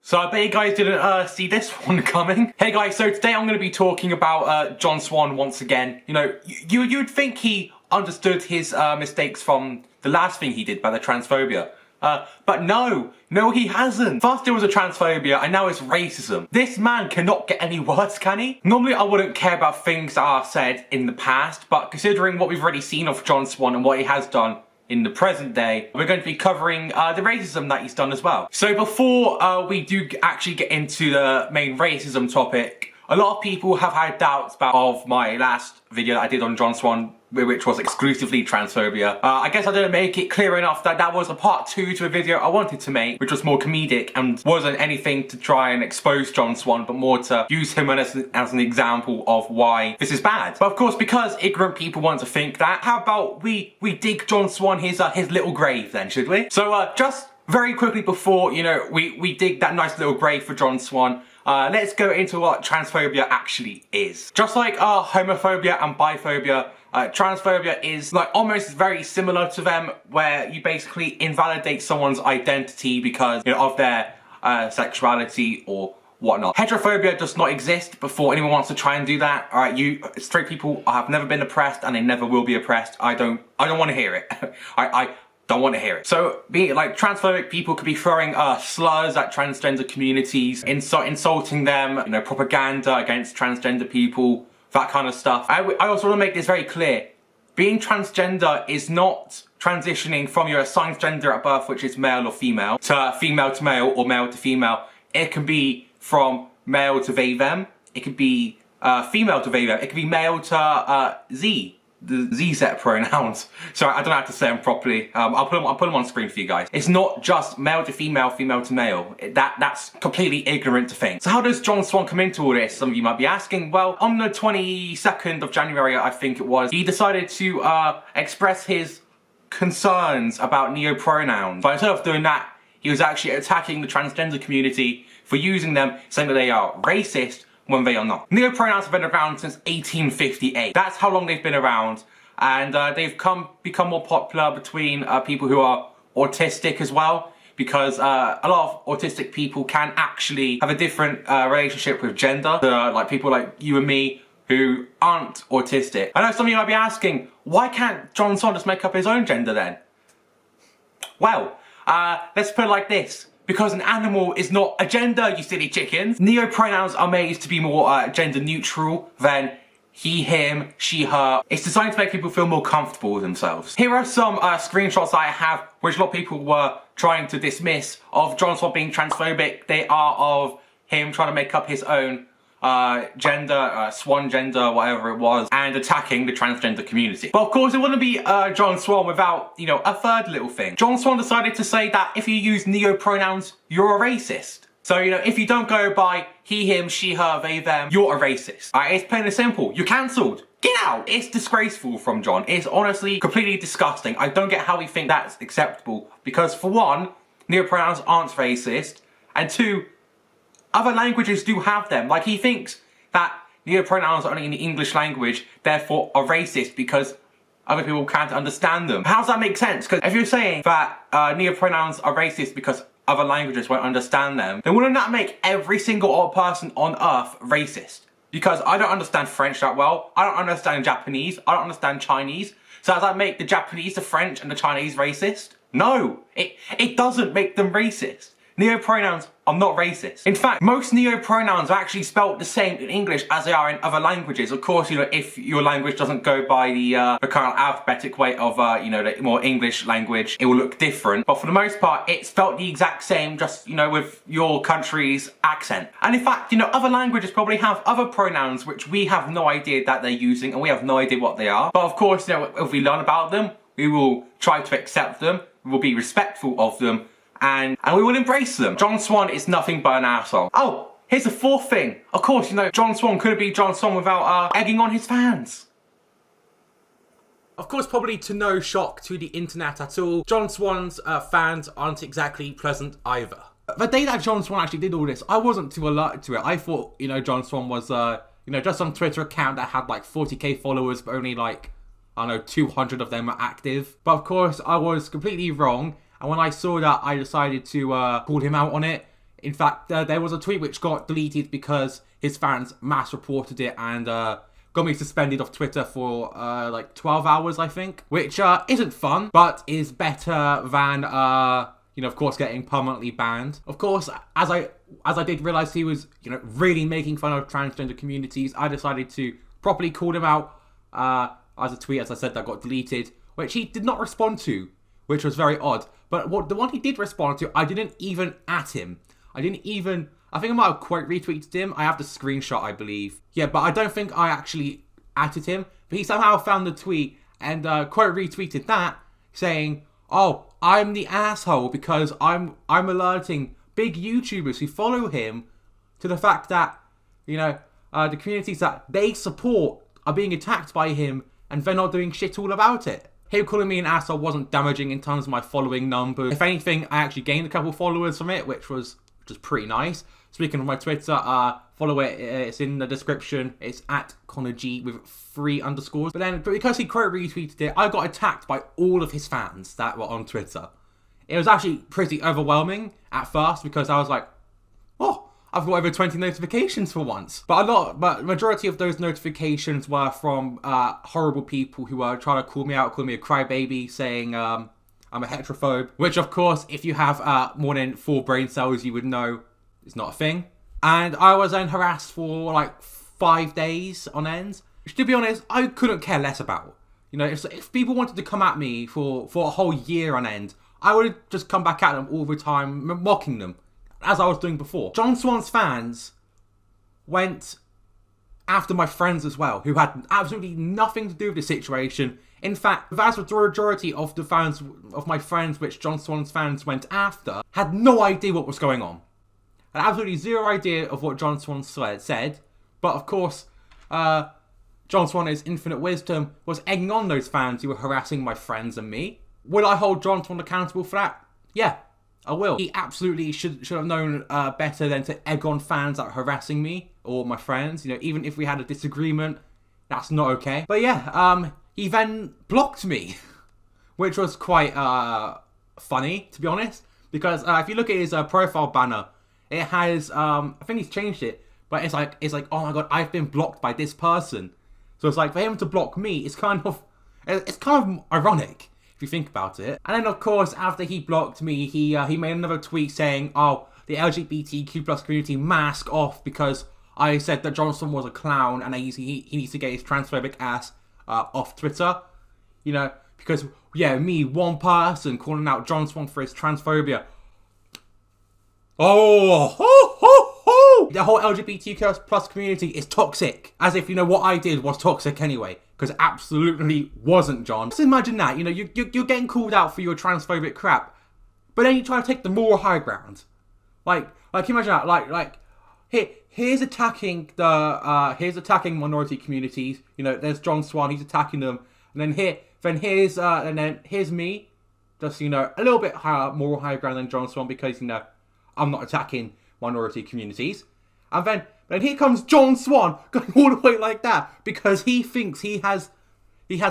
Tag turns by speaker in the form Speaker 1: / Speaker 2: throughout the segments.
Speaker 1: So I bet you guys didn't see this one coming. Hey guys, so today I'm going to be talking about John Swan once again. You know, you'd think he understood his mistakes from the last thing he did by the transphobia. But no, he hasn't. First it was a transphobia and now it's racism. This man cannot get any worse, can he? Normally I wouldn't care about things that are said in the past, but considering what we've already seen of John Swan and what he has done in the present day, we're going to be covering the racism that he's done as well. So before we do actually get into the main racism topic, a lot of people have had doubts of my last video that I did on John Swan, which was exclusively transphobia. I guess I didn't make it clear enough that that was a part 2 to a video I wanted to make, which was more comedic and wasn't anything to try and expose John Swan, but more to use him as an example of why this is bad. But of course, because ignorant people want to think that, how about we dig John Swan his little grave then, should we? So just very quickly before, you know, we dig that nice little grave for John Swan, let's go into what transphobia actually is. Just like homophobia and biphobia, transphobia is like almost very similar to them, where you basically invalidate someone's identity because, you know, of their sexuality or whatnot. Heterophobia does not exist before anyone wants to try and do that. Alright, you straight people have never been oppressed and they never will be oppressed. I don't want to hear it. I don't want to hear it. So, being like transphobic people could be throwing slurs at transgender communities, insulting them, you know, propaganda against transgender people, that kind of stuff. I also want to make this very clear. Being transgender is not transitioning from your assigned gender at birth, which is male or female, to male or male to female. It can be from male to they, them. It could be female to they, them. It could be male to Z. The Z set pronouns. Sorry, I don't know how to say them properly. I'll put them on screen for you guys. It's not just male to female, female to male. That's completely ignorant to think. So how does John Swan come into all this? Some of you might be asking. Well, on the 22nd of January, I think it was, he decided to express his concerns about neo-pronouns. But instead of doing that, he was actually attacking the transgender community for using them, saying that they are racist when they are not. Neo-pronouns have been around since 1858. That's how long they've been around, and they've become more popular between people who are autistic as well, because a lot of autistic people can actually have a different relationship with gender, like people like you and me who aren't autistic. I know some of you might be asking, why can't John Swan just make up his own gender then? Well, let's put it like this. Because an animal is not a gender, you silly chickens. Neo-pronouns are made to be more gender neutral than he, him, she, her. It's designed to make people feel more comfortable with themselves. Here are some screenshots I have, which a lot of people were trying to dismiss, of John Swan being transphobic. They are of him trying to make up his own gender, swan gender, whatever it was, and attacking the transgender community. But of course it wouldn't be John Swan without, you know, a third little thing. John Swan decided to say that if you use neo-pronouns, you're a racist. So, you know, if you don't go by he, him, she, her, they, them, you're a racist. Alright, it's plain and simple. You're cancelled. Get out! It's disgraceful from John. It's honestly completely disgusting. I don't get how we think that's acceptable. Because for one, neo-pronouns aren't racist, and two, other languages do have them. Like, he thinks that neo-pronouns are only in the English language, therefore are racist because other people can't understand them. How does that make sense? Because if you're saying that neo-pronouns are racist because other languages won't understand them, then wouldn't that make every single other person on earth racist? Because I don't understand French that well, I don't understand Japanese, I don't understand Chinese, so does that make the Japanese, the French and the Chinese racist? No, it doesn't make them racist. Neo-pronouns are not racist. In fact, most neo-pronouns are actually spelled the same in English as they are in other languages. Of course, you know, if your language doesn't go by the kind of alphabetic way of, you know, the more English language, it will look different. But for the most part, it's spelled the exact same, just, you know, with your country's accent. And in fact, you know, other languages probably have other pronouns which we have no idea that they're using, and we have no idea what they are. But of course, you know, if we learn about them, we will try to accept them, we will be respectful of them, and we will embrace them. John Swan is nothing but an asshole. Oh, here's the fourth thing. Of course, you know, John Swan couldn't be John Swan without egging on his fans. Of course, probably to no shock to the internet at all, John Swan's fans aren't exactly pleasant either. The day that John Swan actually did all this, I wasn't too alerted to it. I thought, you know, John Swan was, you know, just some Twitter account that had like 40k followers, but only like, I don't know, 200 of them are active. But of course, I was completely wrong. And when I saw that, I decided to call him out on it. In fact, there was a tweet which got deleted because his fans mass reported it and got me suspended off Twitter for like 12 hours, I think. Which isn't fun, but is better than, you know, of course, getting permanently banned. Of course, as I did realize he was, you know, really making fun of transgender communities, I decided to properly call him out as a tweet, as I said, that got deleted, which he did not respond to, which was very odd. But the one he did respond to, I didn't even at him. I think I might have quote retweeted him. I have the screenshot, I believe. Yeah, but I don't think I actually atted him. But he somehow found the tweet and quote retweeted that, saying, "Oh, I'm the asshole because I'm alerting big YouTubers who follow him to the fact that, you know, the communities that they support are being attacked by him and they're not doing shit all about it." Him calling me an asshole wasn't damaging in terms of my following numbers. If anything, I actually gained a couple followers from it, which was pretty nice. Speaking of my Twitter, follow it. It's in the description. It's at Connor G with 3 underscores. But because he quote retweeted it, I got attacked by all of his fans that were on Twitter. It was actually pretty overwhelming at first because I was like, oh, I've got over 20 notifications for once. But majority of those notifications were from horrible people who were trying to call me out, calling me a crybaby, saying I'm a heterophobe. Which, of course, if you have more than 4 brain cells, you would know it's not a thing. And I was then harassed for like 5 days on end. Which, to be honest, I couldn't care less about. You know, if people wanted to come at me for a whole year on end, I would just come back at them all the time, mocking them, as I was doing before. John Swan's fans went after my friends as well, who had absolutely nothing to do with the situation. In fact, the vast majority of the fans, of my friends which John Swan's fans went after, had no idea what was going on. Had absolutely zero idea of what John Swan said. But of course, John Swan, in his infinite wisdom, was egging on those fans who were harassing my friends and me. Will I hold John Swan accountable for that? Yeah, I will. He absolutely should have known better than to egg on fans that are harassing me or my friends. You know, even if we had a disagreement, that's not okay. But yeah, he then blocked me, which was quite funny, to be honest. Because if you look at his profile banner, it has, I think he's changed it, but it's like, oh my god, I've been blocked by this person. So it's like, for him to block me, it's kind of ironic, if you think about it. And then, of course, after he blocked me, he made another tweet saying, oh, the LGBTQ plus community mask off because I said that John Swan was a clown and he needs to get his transphobic ass off Twitter. You know, because, yeah, me, one person calling out John Swan for his transphobia. Oh, ho, ho, ho! The whole LGBTQ plus community is toxic. As if, you know, what I did was toxic anyway. Because it absolutely wasn't, John. Just imagine that, you know, you're getting called out for your transphobic crap. But then you try to take the moral high ground. Like imagine that, like, here's attacking minority communities. You know, there's John Swan, he's attacking them. And then here's me. Just, you know, a little bit higher, moral high ground than John Swan because, you know, I'm not attacking minority communities. And then here comes John Swan going all the way like that because he thinks he has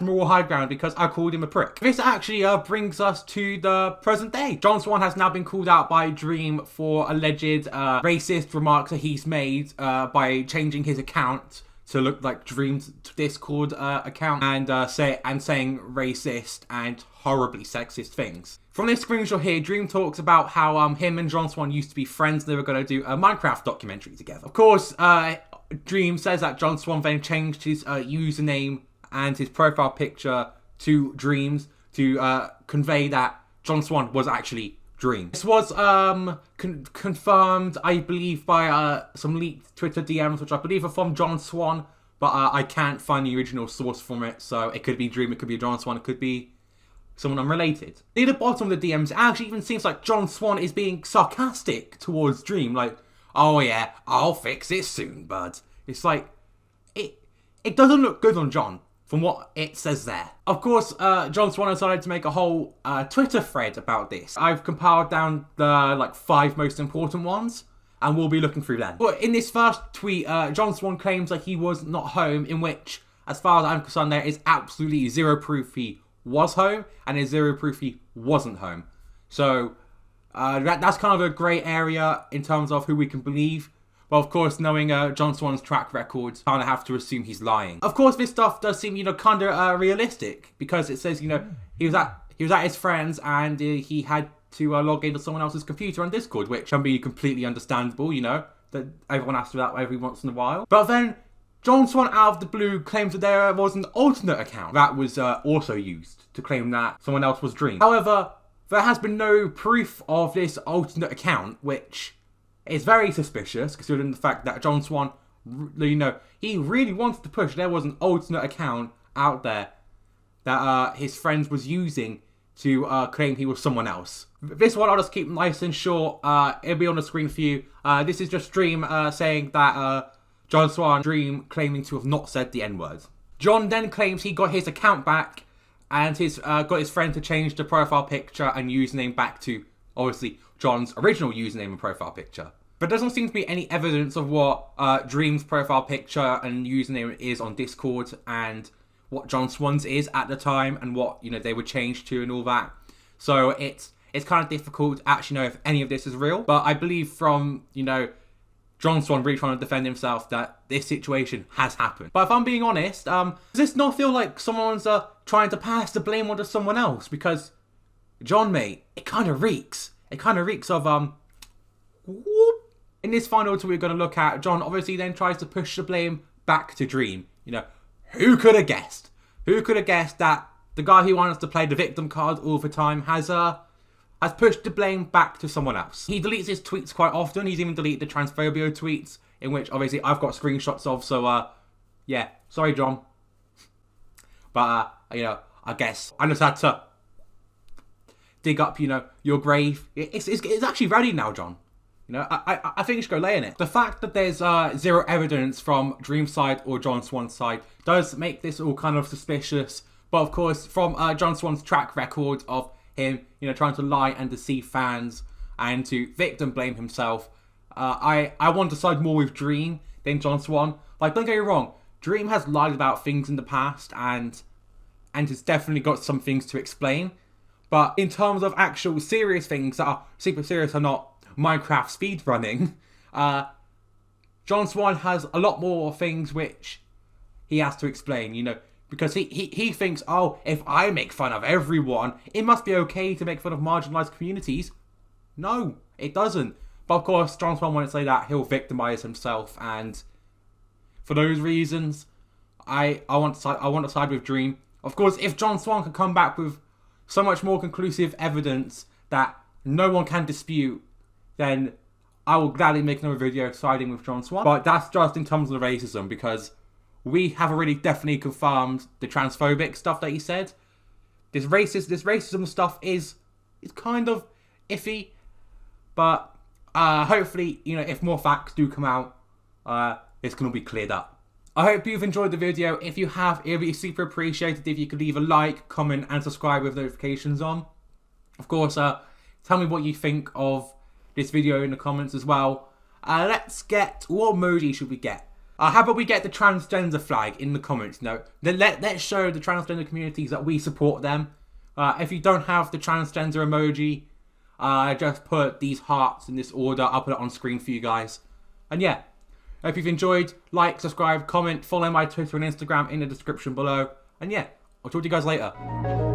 Speaker 1: moral high ground because I called him a prick. This actually brings us to the present day. John Swan has now been called out by Dream for alleged racist remarks that he's made by changing his account to look like Dream's Discord account and saying racist and horribly sexist things. From this screenshot here, Dream talks about how him and John Swan used to be friends. They were going to do a Minecraft documentary together. Of course, Dream says that John Swan then changed his username and his profile picture to Dreams to convey that John Swan was actually Dream. This was confirmed, I believe, by some leaked Twitter DMs, which I believe are from John Swan, but I can't find the original source from it, so it could be Dream, it could be John Swan, it could be someone unrelated. Near the bottom of the DMs, it actually even seems like John Swan is being sarcastic towards Dream, like, oh yeah, I'll fix it soon, bud. It's like, it doesn't look good on John, from what it says there. Of course, John Swan decided to make a whole Twitter thread about this. I've compiled down the 5 most important ones, and we'll be looking through them. But in this first tweet, John Swan claims that he was not home, in which, as far as I'm concerned, there is absolutely zero proof he was home, and there's zero proof he wasn't home. So, That's kind of a grey area in terms of who we can believe. Well, of course, knowing John Swan's track record, kind of have to assume he's lying. Of course, this stuff does seem, kind of realistic, because it says, he was at his friend's and he had to log into someone else's computer on Discord, which can be completely understandable, that everyone has to do that every once in a while. But then John Swan, out of the blue, claims that there was an alternate account that was also used to claim that someone else was Dream. However, there has been no proof of this alternate account, which is very suspicious, considering the fact that John Swan, he really wanted to push there was an alternate account out there that his friends was using to claim he was someone else. This one I'll just keep nice and short. It'll be on the screen for you. This is just Dream saying that John Swan, Dream, claiming to have not said the N-word. John then claims he got his account back and got his friend to change the profile picture and username back to, obviously, John's original username and profile picture. But there doesn't seem to be any evidence of what Dream's profile picture and username is on Discord and what John Swan's is at the time and what, they were changed to and all that. So it's kind of difficult to actually know if any of this is real. But I believe from, John Swan really trying to defend himself that this situation has happened. But if I'm being honest, does this not feel like someone's trying to pass the blame onto someone else? Because, John, mate, it kind of reeks. It kind of reeks of, whoop. In this final two we're going to look at, John obviously then tries to push the blame back to Dream. Who could have guessed? Who could have guessed that the guy who wants to play the victim card all the time has pushed the blame back to someone else. He deletes his tweets quite often. He's even deleted the Transphobia tweets, in which obviously I've got screenshots of. So yeah, sorry, John. But I guess I just had to dig up, your grave. It's actually ready now, John. I think you should go lay in it. The fact that there's zero evidence from Dream's side or John Swan's side does make this all kind of suspicious. But of course, from John Swan's track record of him, trying to lie and deceive fans and to victim blame himself, I want to side more with Dream than John Swan. Like, don't get me wrong, Dream has lied about things in the past and has definitely got some things to explain. But in terms of actual serious things that are super serious or not, Minecraft speedrunning, John Swan has a lot more things which he has to explain, because he thinks, oh, if I make fun of everyone, it must be okay to make fun of marginalised communities. No, it doesn't. But of course, John Swan won't say that. He'll victimise himself, and for those reasons, I want to side with Dream. Of course, if John Swan could come back with so much more conclusive evidence that no one can dispute, then I will gladly make another video siding with John Swan. But that's just in terms of the racism, because we have already definitely confirmed the transphobic stuff that he said. This racism stuff is kind of iffy, but hopefully, if more facts do come out, it's going to be cleared up. I hope you've enjoyed the video. If you have, it would be super appreciated if you could leave a like, comment, and subscribe with notifications on. Of course, tell me what you think of this video in the comments as well. Let's get, what emoji should we get? How about we get the transgender flag in the comments? Let's show the transgender communities that we support them. If you don't have the transgender emoji, just put these hearts in this order. I'll put it on screen for you guys. And yeah, if you've enjoyed, like, subscribe, comment, follow my Twitter and Instagram in the description below. And yeah, I'll talk to you guys later.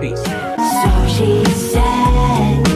Speaker 1: Peace. So she said.